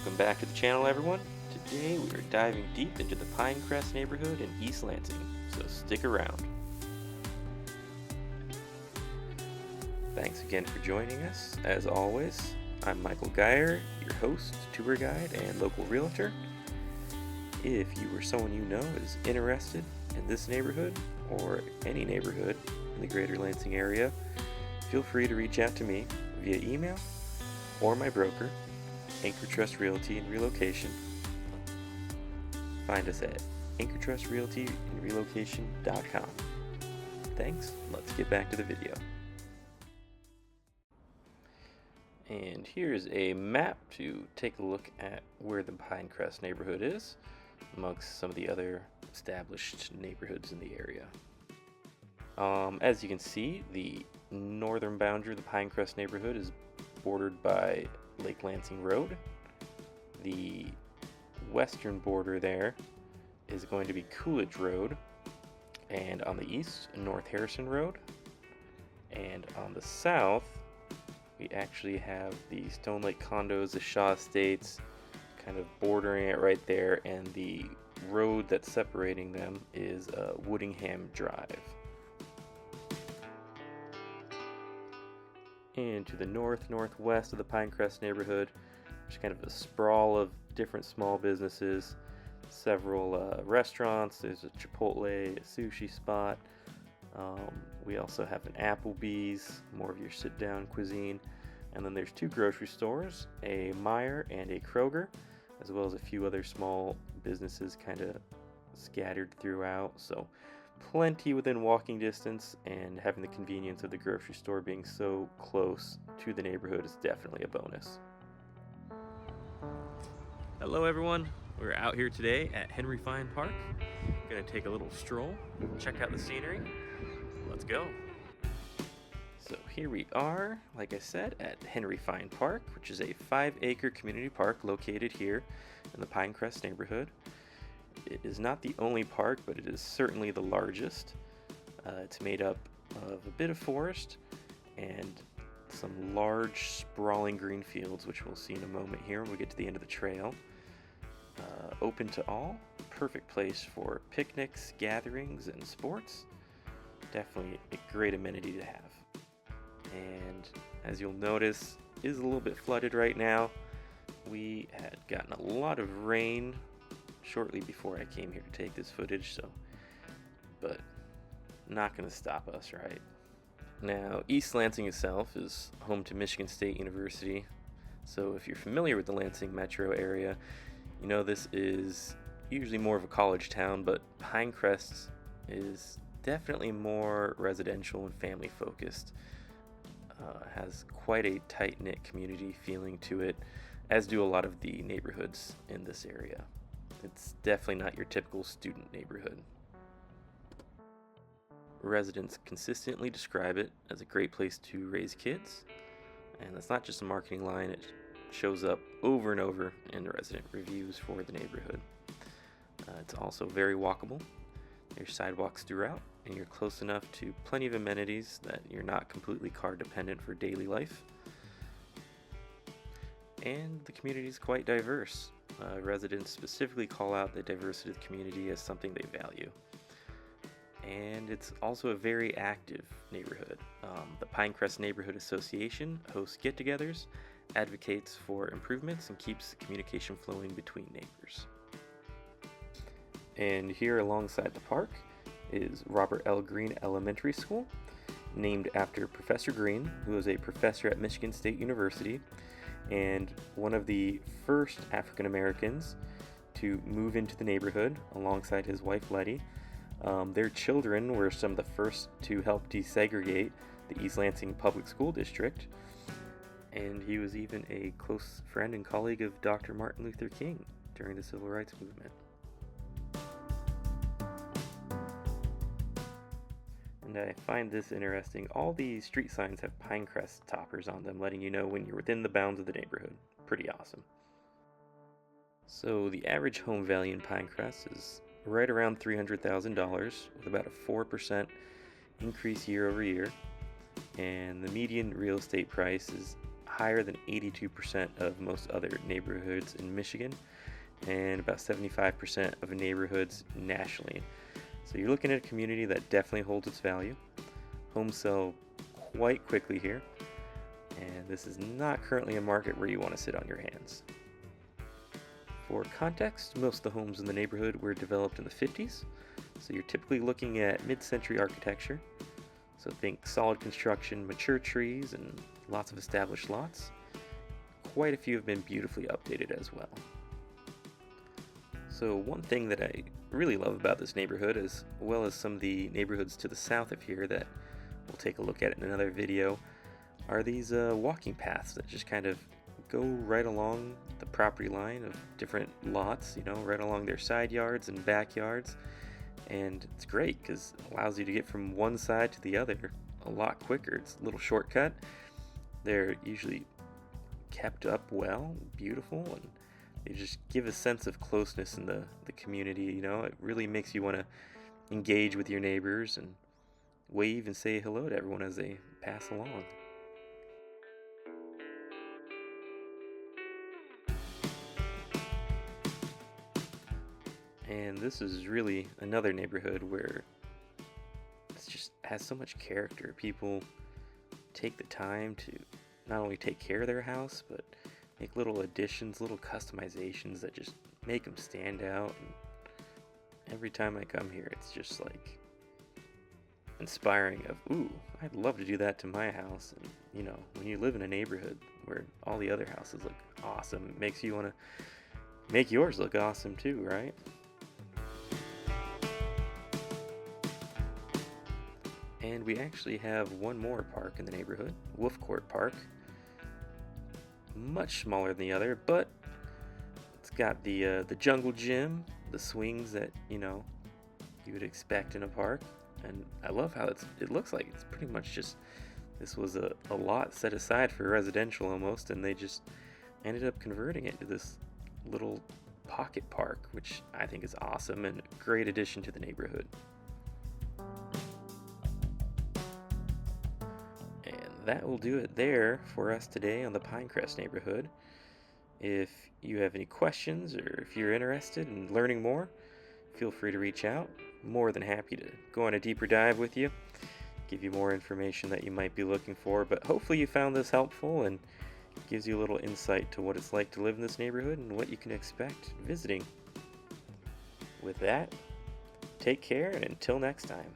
Welcome back to the channel, everyone. Today we are diving deep into the Pinecrest neighborhood in East Lansing, so stick around. Thanks again for joining us. As always, I'm Michael Geyer, your host, tour guide, and local realtor. If you or someone you know is interested in this neighborhood or any neighborhood in the greater Lansing area, feel free to reach out to me via email or my broker, Anchor Trust Realty and Relocation. Find us at anchortrustrealtyandrelocation.com. Thanks, let's get back to the video. And here's a map to take a look at where the Pinecrest neighborhood is amongst some of the other established neighborhoods in the area. As you can see, the northern boundary of the Pinecrest neighborhood is bordered by Lake Lansing Road. The western border there is going to be Coolidge Road, and on the east, North Harrison Road, and on the south we actually have the Stone Lake condos, the Shaw Estates, kind of bordering it right there, and the road that's separating them is Woodingham Drive. And to the northwest of the Pinecrest neighborhood, there's kind of a sprawl of different small businesses, several restaurants. There's a Chipotle, a sushi spot. We also have an Applebee's, more of your sit-down cuisine. And then there's two grocery stores, a Meijer and a Kroger, as well as a few other small businesses kind of scattered throughout. So plenty within walking distance, and having the convenience of the grocery store being so close to the neighborhood is definitely a bonus. Hello everyone, we're out here today at Henry Fine Park. Gonna take a little stroll, check out the scenery. Let's go. So here we are, like I said, at Henry Fine Park, which is a 5-acre community park located here in the Pinecrest neighborhood. It is not the only park, but it is certainly the largest. It's made up of a bit of forest and some large sprawling green fields, which we'll see in a moment here when we get to the end of the trail. Open to all, perfect place for picnics, gatherings, and sports. Definitely a great amenity to have. And as you'll notice, it is a little bit flooded right now. We had gotten a lot of rain shortly before I came here to take this footage, but not going to stop us, right? Now, East Lansing itself is home to Michigan State University, so if you're familiar with the Lansing metro area, you know this is usually more of a college town, but Pinecrest is definitely more residential and family focused. Has quite a tight-knit community feeling to it, as do a lot of the neighborhoods in this area. It's definitely not your typical student neighborhood. Residents consistently describe it as a great place to raise kids, and that's not just a marketing line, it shows up over and over in the resident reviews for the neighborhood. It's also very walkable. There's sidewalks throughout, and you're close enough to plenty of amenities that you're not completely car dependent for daily life. And the community is quite diverse. Residents specifically call out the diversity of the community as something they value. And it's also a very active neighborhood. The Pinecrest Neighborhood Association hosts get-togethers, advocates for improvements, and keeps communication flowing between neighbors. And here alongside the park is Robert L. Greene Elementary School, named after Professor Greene, who was a professor at Michigan State University and one of the first African Americans to move into the neighborhood alongside his wife Letty. Their children were some of the first to help desegregate the East Lansing Public School District, and he was even a close friend and colleague of Dr. Martin Luther King during the Civil Rights Movement. And I find this interesting. All the street signs have Pinecrest toppers on them, letting you know when you're within the bounds of the neighborhood. Pretty awesome. So the average home value in Pinecrest is right around $300,000, with about a 4% increase year over year. And the median real estate price is higher than 82% of most other neighborhoods in Michigan, and about 75% of neighborhoods nationally. So you're looking at a community that definitely holds its value. Homes sell quite quickly here, and this is not currently a market where you want to sit on your hands. For context, most of the homes in the neighborhood were developed in the 50s, so you're typically looking at mid-century architecture. So think solid construction, mature trees, and lots of established lots. Quite a few have been beautifully updated as well. So one thing that I really love about this neighborhood, as well as some of the neighborhoods to the south of here that we'll take a look at in another video, are these walking paths that just kind of go right along the property line of different lots, right along their side yards and backyards. And it's great because it allows you to get from one side to the other a lot quicker. It's a little shortcut. They're usually kept up well, beautiful, and they just give a sense of closeness in the community. It really makes you want to engage with your neighbors and wave and say hello to everyone as they pass along. And this is really another neighborhood where it just has so much character. People take the time to not only take care of their house, but make little additions, little customizations that just make them stand out. And every time I come here, it's just like inspiring of, ooh, I'd love to do that to my house. And when you live in a neighborhood where all the other houses look awesome, it makes you want to make yours look awesome too, right? And we actually have one more park in the neighborhood, Wolf Court Park. Much smaller than the other, but it's got the jungle gym, the swings that you would expect in a park, and I love how it looks like it's pretty much just, this was a lot set aside for residential almost, and they just ended up converting it to this little pocket park, which I think is awesome and a great addition to the neighborhood. That will do it there for us today on the Pinecrest neighborhood. If you have any questions or if you're interested in learning more, feel free to reach out. More than happy to go on a deeper dive with you, give you more information that you might be looking for, but hopefully you found this helpful and gives you a little insight to what it's like to live in this neighborhood and what you can expect visiting. With that, take care, and until next time.